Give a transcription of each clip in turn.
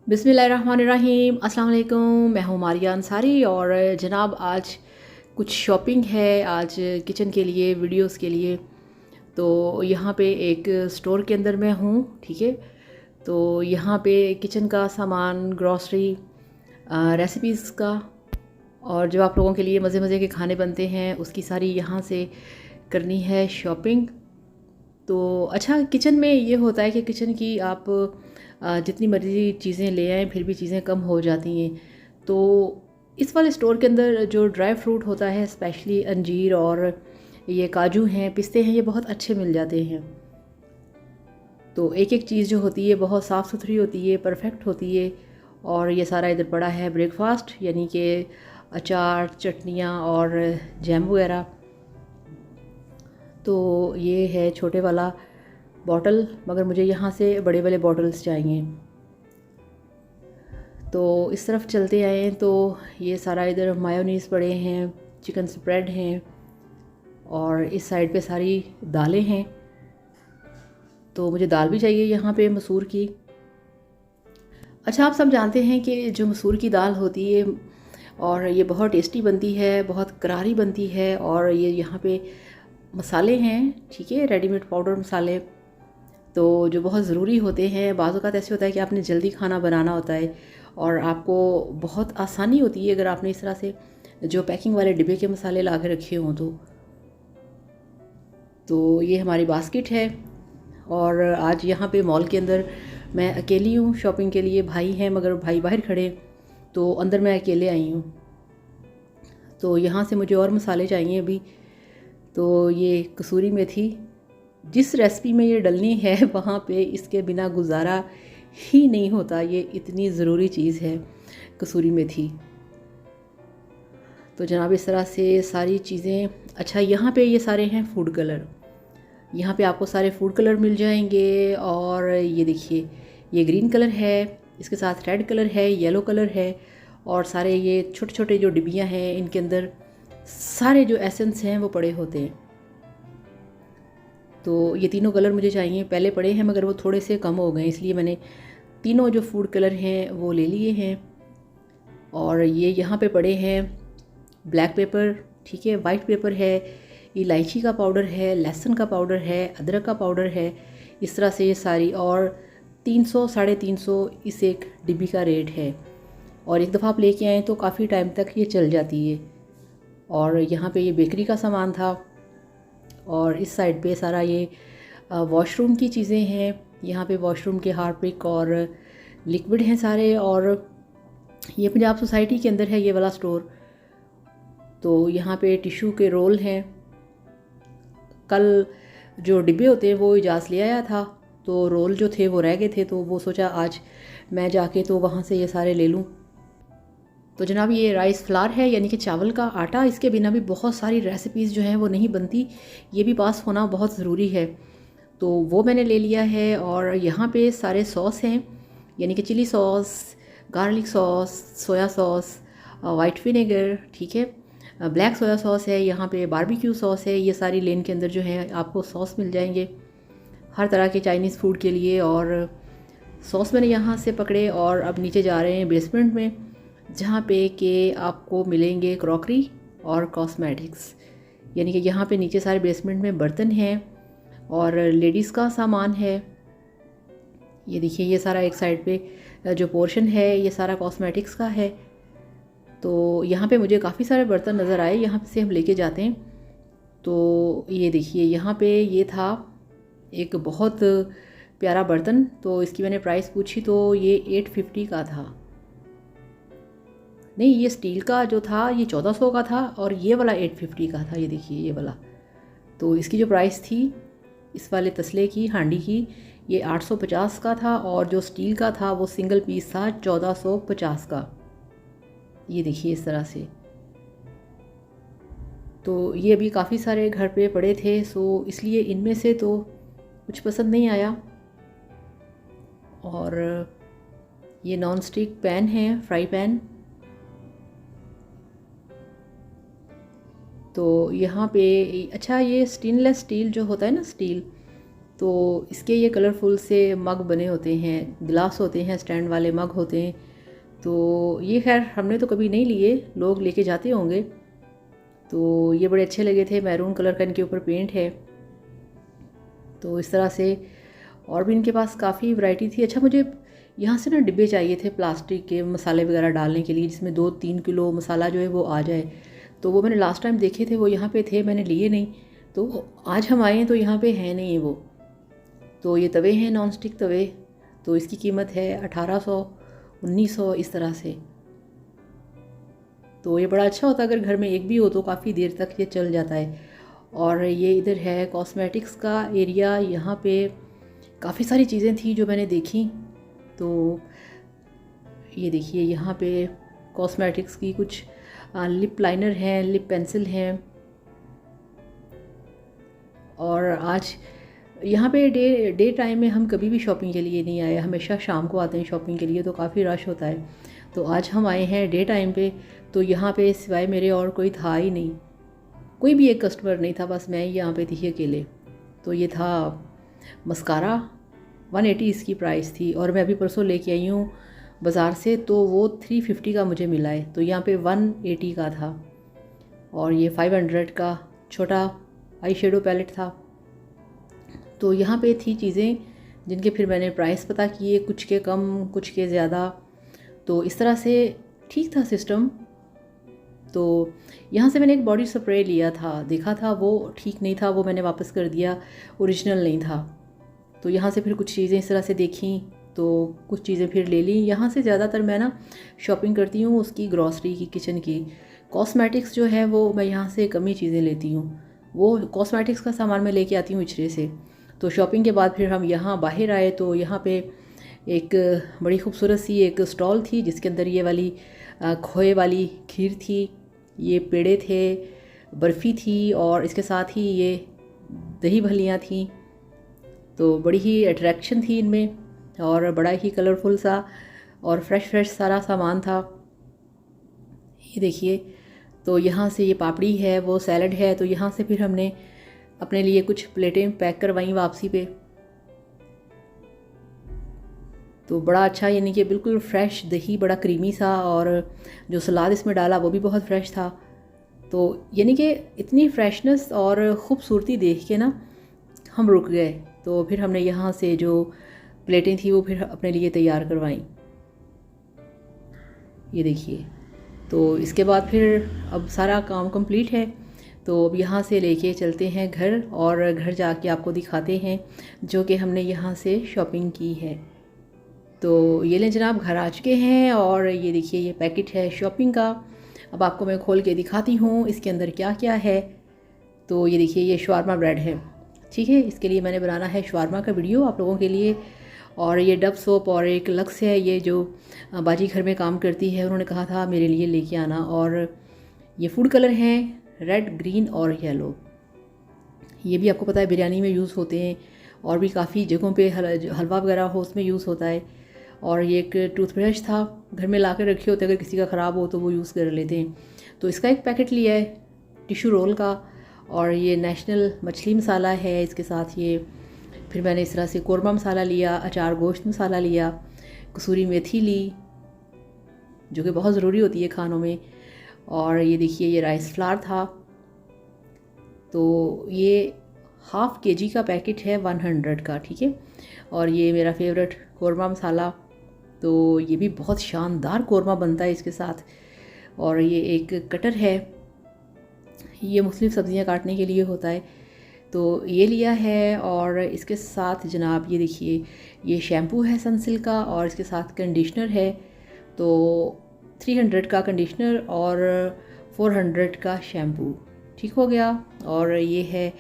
बिस्मिल्लाहिर्रहमानिर्रहीम। अस्सलाम वालेकुम। मैं हूँ मारिया अंसारी और जनाब आज कुछ शॉपिंग है आज किचन के लिए, वीडियोस के लिए। तो यहाँ पे एक स्टोर के अंदर मैं हूँ, ठीक है। तो यहाँ पे किचन का सामान, ग्रॉसरी, रेसिपीज़ का और जो आप लोगों के लिए मज़े मज़े के खाने बनते हैं उसकी सारी यहाँ से करनी है शॉपिंग। तो अच्छा, किचन में ये होता है कि किचन की आप जितनी मर्ज़ी चीज़ें ले आएँ फिर भी चीज़ें कम हो जाती हैं। तो इस वाले स्टोर के अंदर जो ड्राई फ्रूट होता है, स्पेशली अंजीर और ये काजू हैं, पिस्ते हैं, ये बहुत अच्छे मिल जाते हैं। तो एक एक चीज़ जो होती है बहुत साफ़ सुथरी होती है, परफेक्ट होती है। और ये सारा इधर पड़ा है ब्रेकफास्ट, यानी कि अचार, चटनियाँ और जैम वगैरह। तो ये है छोटे वाला बॉटल, मगर मुझे यहाँ से बड़े वाले बॉटल्स चाहिए। तो इस तरफ चलते आए तो ये सारा इधर मायोनीज़ पड़े हैं, चिकन स्प्रेड हैं और इस साइड पे सारी दालें हैं। तो मुझे दाल भी चाहिए यहाँ पे मसूर की। अच्छा, आप सब जानते हैं कि जो मसूर की दाल होती है और ये बहुत टेस्टी बनती है, बहुत करारी बनती है। और ये यहाँ पे मसाले हैं, ठीक है, रेडीमेड पाउडर मसाले, तो जो बहुत ज़रूरी होते हैं। बाज़ औक़ात ऐसे होता है कि आपने जल्दी खाना बनाना होता है और आपको बहुत आसानी होती है अगर आपने इस तरह से जो पैकिंग वाले डिब्बे के मसाले ला के रखे हों। तो ये हमारी बास्केट है। और आज यहाँ पे मॉल के अंदर मैं अकेली हूँ शॉपिंग के लिए। भाई हैं मगर भाई बाहर खड़े, तो अंदर मैं अकेले आई हूँ। तो यहाँ से मुझे और मसाले चाहिए अभी। तो ये कसूरी मेथी, जिस रेसिपी में ये डलनी है वहाँ पे इसके बिना गुजारा ही नहीं होता। ये इतनी ज़रूरी चीज़ है कसूरी मेथी। तो जनाब इस तरह से सारी चीज़ें। अच्छा, यहाँ पे ये सारे हैं फूड कलर। यहाँ पे आपको सारे फूड कलर मिल जाएंगे। और ये देखिए, ये ग्रीन कलर है, इसके साथ रेड कलर है, येलो कलर है। और सारे ये छोटे छोटे जो डिब्बियाँ हैं इनके अंदर सारे जो एसेंस हैं वो पड़े होते हैं। तो ये तीनों कलर मुझे चाहिए। पहले पड़े हैं मगर वो थोड़े से कम हो गए, इसलिए मैंने तीनों जो फूड कलर हैं वो ले लिए हैं। और ये यहाँ पे पड़े हैं ब्लैक पेपर, ठीक है, वाइट पेपर है, इलायची का पाउडर है, लहसुन का पाउडर है, अदरक का पाउडर है। इस तरह से ये सारी। और 300 350 इस एक डिब्बी का रेट है। और एक दफ़ा आप लेके आएँ तो काफ़ी टाइम तक ये चल जाती है। और यहाँ पे ये बेकरी का सामान था। और इस साइड पे सारा ये वॉशरूम की चीज़ें हैं। यहाँ पे वॉशरूम के हार्पिक और लिक्विड हैं सारे। और ये पंजाब सोसाइटी के अंदर है ये वाला स्टोर। तो यहाँ पे टिश्यू के रोल हैं। कल जो डिब्बे होते हैं वो इजाज़ ले आया था, तो रोल जो थे वो रह गए थे, तो वो सोचा आज मैं जाके तो वहाँ से ये सारे ले लूँ। तो जनाब ये राइस फ्लावर है, यानी कि चावल का आटा। इसके बिना भी बहुत सारी रेसिपीज़ जो हैं वो नहीं बनती, ये भी पास होना बहुत ज़रूरी है। तो वो मैंने ले लिया है। और यहाँ पे सारे सॉस हैं, यानी कि chilli sauce, garlic sauce, soya sauce, white vinegar, ठीक है, ब्लैक सोया सॉस है, यहाँ पे बारबेक्यू सॉस है। ये सारी लेन के अंदर जो है आपको सॉस मिल जाएंगे हर तरह के चाइनीज़ फूड के लिए। और सॉस मैंने यहाँ से पकड़े और अब नीचे जा रहे हैं बेसमेंट में, जहाँ पे कि आपको मिलेंगे क्रॉकरी और कॉस्मेटिक्स। यानी कि यहाँ पे नीचे सारे बेसमेंट में बर्तन हैं और लेडीज़ का सामान है। ये देखिए, ये सारा एक साइड पे जो पोर्शन है ये सारा कॉस्मेटिक्स का है। तो यहाँ पे मुझे काफ़ी सारे बर्तन नज़र आए, यहाँ से हम लेके जाते हैं। तो ये देखिए, यहाँ पे ये था एक बहुत प्यारा बर्तन। तो इसकी मैंने प्राइस पूछी तो ये 850 का था। नहीं, ये स्टील का जो था ये 1400 का था और ये वाला 850 का था। ये देखिए ये वाला। तो इसकी जो प्राइस थी इस वाले तसले की, हांडी की, ये 850 का था। और जो स्टील का था वो सिंगल पीस था 1450 का। ये देखिए इस तरह से। तो ये अभी काफ़ी सारे घर पे पड़े थे, सो इसलिए इनमें से तो कुछ पसंद नहीं आया। और ये नॉन स्टिक पैन है, फ्राई पैन। तो यहाँ पे अच्छा, ये स्टेनलेस स्टील जो होता है ना, स्टील, तो इसके ये कलरफुल से मग बने होते हैं, गिलास होते हैं, स्टैंड वाले मग होते हैं। तो ये खैर हमने तो कभी नहीं लिए, लोग लेके जाते होंगे। तो ये बड़े अच्छे लगे थे, मैरून कलर का इनके ऊपर पेंट है। तो इस तरह से और भी इनके पास काफ़ी वैरायटी थी। अच्छा, मुझे यहाँ से ना डिब्बे चाहिए थे प्लास्टिक के मसाले वगैरह डालने के लिए, जिसमें 2-3 किलो मसाला जो है वो आ जाए। तो वो मैंने लास्ट टाइम देखे थे, वो यहाँ पे थे, मैंने लिए नहीं। तो आज हम आए हैं तो यहाँ पे है नहीं है वो। तो ये तवे हैं, नॉन स्टिक तवे। तो इसकी कीमत है 1800, 1900 इस तरह से। तो ये बड़ा अच्छा होता है, अगर घर में एक भी हो तो काफ़ी देर तक ये चल जाता है। और ये इधर है कॉस्मेटिक्स का एरिया। यहाँ पे काफ़ी सारी चीज़ें थी जो मैंने देखी। तो ये देखिए, यहाँ पे कॉस्मेटिक्स की कुछ लिप लाइनर हैं, लिप पेंसिल हैं। और आज यहाँ पे डे टाइम में हम कभी भी शॉपिंग के लिए नहीं आए, हमेशा शाम को आते हैं शॉपिंग के लिए, तो काफ़ी रश होता है। तो आज हम आए हैं डे टाइम पे। तो यहाँ पे सिवाय मेरे और कोई था ही नहीं, कोई भी एक कस्टमर नहीं था, बस मैं ही यहाँ पे थी अकेले। तो ये था मस्कारा, 180 इसकी प्राइस थी। और मैं अभी परसों लेके आई हूँ बाज़ार से, तो वो 350 का मुझे मिला है। तो यहाँ पे 180 का था। और ये 500 का छोटा आई शेडो पैलेट था। तो यहाँ पे थी चीज़ें जिनके फिर मैंने प्राइस पता किए, कुछ के कम कुछ के ज़्यादा। तो इस तरह से ठीक था सिस्टम। तो यहाँ से मैंने एक बॉडी स्प्रे लिया था, देखा था वो ठीक नहीं था, वो मैंने वापस कर दिया, ओरिजिनल नहीं था। तो यहाँ से फिर कुछ चीज़ें इस तरह से देखी, तो कुछ चीज़ें फिर ले ली। यहाँ से ज़्यादातर मैं ना शॉपिंग करती हूँ उसकी, ग्रॉसरी की, किचन की। कॉस्मेटिक्स जो है वो मैं यहाँ से कम ही चीज़ें लेती हूँ, वो कॉस्मेटिक्स का सामान मैं लेके आती हूँ इचरे से। तो शॉपिंग के बाद फिर हम यहाँ बाहर आए, तो यहाँ पे एक बड़ी खूबसूरत सी एक स्टॉल थी, जिसके अंदर ये वाली खोए वाली खीर थी, ये पेड़े थे, बर्फ़ी थी, और इसके साथ ही ये दही भल्लियाँ थीं। तो बड़ी ही अट्रैक्शन थी इनमें, और बड़ा ही कलरफुल सा और फ्रेश सारा सामान था। ये देखिए, तो यहाँ से ये पापड़ी है, वो सैलड है। तो यहाँ से फिर हमने अपने लिए कुछ प्लेटें पैक करवाई वापसी पे। तो बड़ा अच्छा, यानी कि बिल्कुल फ्रेश दही, बड़ा क्रीमी सा, और जो सलाद इसमें डाला वो भी बहुत फ्रेश था। तो यानी कि इतनी फ्रेशनेस और ख़ूबसूरती देख के ना हम रुक गए। तो फिर हमने यहाँ से जो प्लेटें थी वो फिर अपने लिए तैयार करवाई। ये देखिए, तो इसके बाद फिर अब सारा काम कंप्लीट है। तो अब यहाँ से लेके चलते हैं घर, और घर जाके आपको दिखाते हैं जो कि हमने यहाँ से शॉपिंग की है। तो ये लें जनाब, घर आ चुके हैं। और ये देखिए, ये पैकेट है शॉपिंग का। अब आपको मैं खोल के दिखाती हूँ इसके अंदर क्या क्या है। तो ये देखिए, ये शवारमा ब्रेड है, ठीक है। इसके लिए मैंने बनाना है शवारमा का वीडियो आप लोगों के लिए। और ये डब सोप, और एक लक्स है, ये जो बाजी घर में काम करती है, उन्होंने कहा था मेरे लिए लेके आना। और ये फूड कलर हैं, रेड, ग्रीन और येलो। ये भी आपको पता है बिरयानी में यूज़ होते हैं, और भी काफ़ी जगहों पे हलवा वगैरह हो उसमें यूज़ होता है। और ये एक टूथब्रश था, घर में ला कर रखे होते हैं, अगर किसी का ख़राब हो तो वो यूज़ कर लेते हैं। तो इसका एक पैकेट लिया है टिशू रोल का। और ये नेशनल मछली मसाला है, इसके साथ ये फिर मैंने इस तरह से कौरमा मसाला लिया, अचार गोश्त मसाला लिया, कसूरी मेथी ली, जो कि बहुत ज़रूरी होती है खानों में। और ये देखिए, ये राइस फ्लावर था। तो ये हाफ़ केजी का पैकेट है 100 का, ठीक है। और ये मेरा फेवरेट कौरमा मसाला, तो ये भी बहुत शानदार कौरमा बनता है इसके साथ। और ये एक कटर है, ये मुख्तलिफ़ सब्ज़ियाँ काटने के लिए होता है, तो ये लिया है। और इसके साथ जनाब ये देखिए, ये शैम्पू है सनसिल्क का, और इसके साथ कंडीशनर है। तो 300 का कंडीशनर और 400 का शैम्पू, ठीक हो गया। और ये है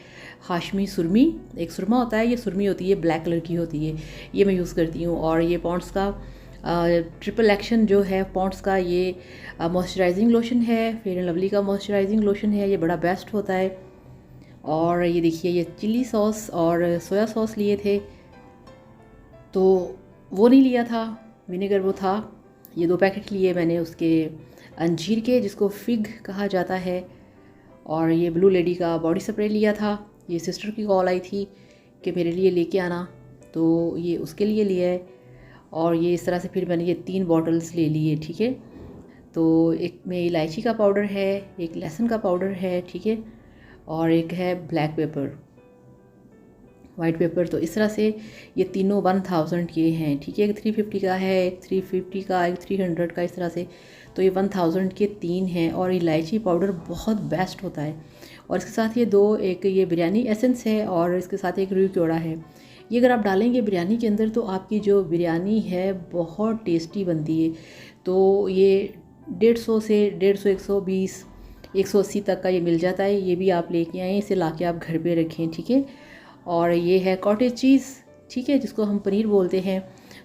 हाशमी सुरमी, एक सुरमा होता है, ये सुरमी होती है, ब्लैक कलर की होती है, ये मैं यूज़ करती हूँ। और ये पॉन्ड्स का ट्रिपल एक्शन जो है पॉन्ड्स का, ये मॉइस्चराइजिंग लोशन है, फेयर एंड लवली का मॉइस्चराइजिंग लोशन है, ये बड़ा बेस्ट होता है। और ये देखिए, ये चिली सॉस और सोया सॉस लिए थे, तो वो नहीं लिया था, विनेगर वो था। ये 2 पैकेट लिए मैंने उसके अंजीर के, जिसको फिग कहा जाता है। और ये ब्लू लेडी का बॉडी स्प्रे लिया था, ये सिस्टर की कॉल आई थी, कि मेरे लिए लेके आना, तो ये उसके लिए लिया है। और ये इस तरह से फिर मैंने ये 3 बॉटल्स ले लिए, ठीक है। तो एक में इलायची का पाउडर है, एक लहसुन का पाउडर है, ठीक है, और एक है ब्लैक पेपर, वाइट पेपर। तो इस तरह से ये तीनों 1000 के हैं, ठीक है। एक 350 का है, एक 350 का, एक 300 का, इस तरह से। तो ये 1000 के 3 हैं। और इलायची पाउडर बहुत बेस्ट होता है। और इसके साथ ये 2, एक ये बिरयानी एसेंस है और इसके साथ एक रूई क्योड़ा है। ये अगर आप डालेंगे बिरयानी के अंदर तो आपकी जो बिरयानी है बहुत टेस्टी बनती है। तो ये 150 से 150, 120, 180 तक का ये मिल जाता है। ये भी आप लेके आएँ, इसे ला के आप घर पे रखें, ठीक है। और ये है कॉटेज चीज़, ठीक है, जिसको हम पनीर बोलते हैं।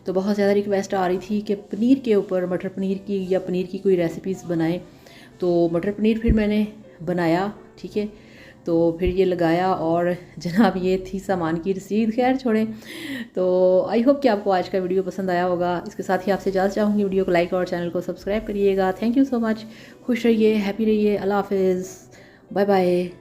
तो बहुत ज़्यादा रिक्वेस्ट आ रही थी कि पनीर के ऊपर मटर पनीर की या पनीर की कोई रेसिपीज़ बनाएं। तो मटर पनीर फिर मैंने बनाया, ठीक है। तो फिर ये लगाया और जनाब ये थी सामान की रसीद। खैर छोड़ें। तो आई होप कि आपको आज का वीडियो पसंद आया होगा। इसके साथ ही आपसे इजाज़त चाहूँगी, वीडियो को लाइक और चैनल को सब्सक्राइब करिएगा। Thank you so much. खुश रहिए, हैप्पी रहिए। अल्लाह हाफिज़, बाय बाय।